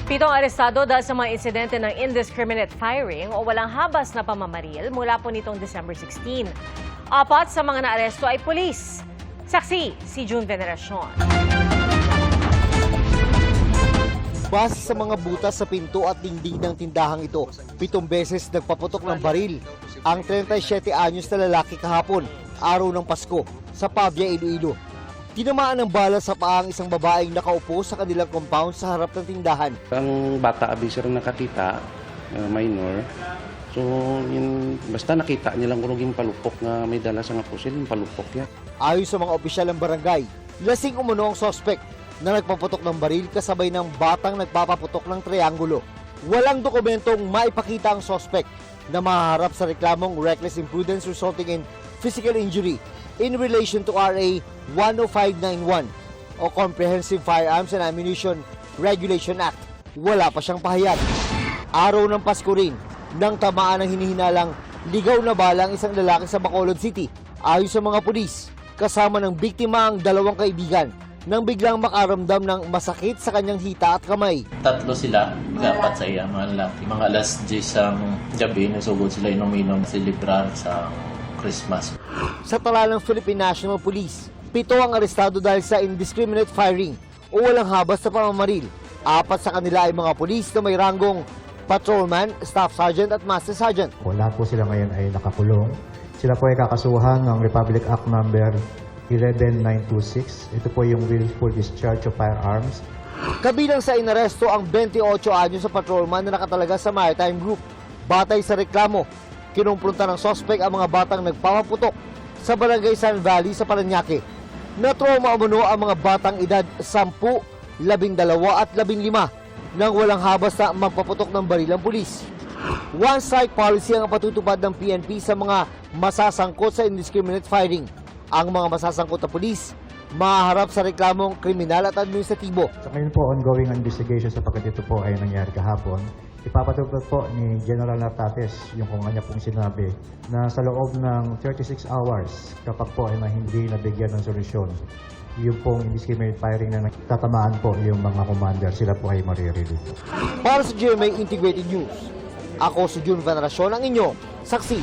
Pitong arestado dahil sa mga insidente ng indiscriminate firing o walang habas na pamamaril mula po nitong December 16. Apat sa mga naaresto ay pulis. Saksi, si June Veneracion. Base sa mga butas sa pinto at dingding ng tindahang ito, 7 beses nagpaputok ng baril ang 37 anyos na lalaki kahapon, araw ng Pasko, sa Pavia, Iloilo. Tinamaan ng bala sa paa ang isang babaeng nakaupo sa kanilang compound sa harap ng tindahan. Ang bata abiser nakakita, minor, so basta nakita nilang uruging palupok na may dala sa nga pusil, yung palupok niya. Ayon sa mga opisyal ng barangay, lasing umano ang sospek na nagpaputok ng baril kasabay ng batang nagpapaputok ng triangulo. Walang dokumentong maipakita ang sospek na mahaharap sa reklamong reckless imprudence resulting in physical injury in relation to RA 10591 o Comprehensive Firearms and Ammunition Regulation Act. Wala pa siyang pahayag. Araw ng Pasko rin, nang tamaan ng hinihinalang ligaw na bala ang isang lalaki sa Bacolod City. Ayon sa mga pulis, kasama ng biktima ang 2 kaibigan nang biglang makaramdam ng masakit sa kanyang hita at kamay. 3 sila, dapat sa iya, mga lalaki. Mga alas 10 ang gabi, nasugod sila inom-inom celebrar sa Christmas. Sa tala ng Philippine National Police, 7 ang arestado dahil sa indiscriminate firing o walang habas sa pamamaril. 4 sa kanila ay mga pulis na may ranggong patrolman, staff sergeant at master sergeant. Lahat po sila ngayon ay nakakulong. Sila po ay kakasuhan ng Republic Act number 11926. Ito po yung willful discharge of firearms. Kabilang sa inaresto ang 28 anyos sa patrolman na nakatalaga sa Maritime Group. Batay sa reklamo, kinumpronta ng sospek ang mga batang nagpapaputok sa Barangay San Valley sa Parañaque. Na-trauma umano ang mga batang edad 10, 12 at 15 nang walang habas na magpaputok ng baril ang pulis. One-strike policy ang patutupad ng PNP sa mga masasangkot sa indiscriminate firing. Ang mga masasangkot na pulis mahaharap sa reklamong kriminal at administratibo. So ngayon po, ongoing investigation sapagkat ito po ay nangyari kahapon. Ipapatupad po ni General Natates yung kung kanya pong sinabi na sa loob ng 36 hours kapag po ay hindi nabigyan ng solusyon, yung pong indiscriminate firing na tatamaan po yung mga commander, sila po ay marirelieve. Para sa GMA Integrated News, ako si June Veneracion, ang inyo saksi.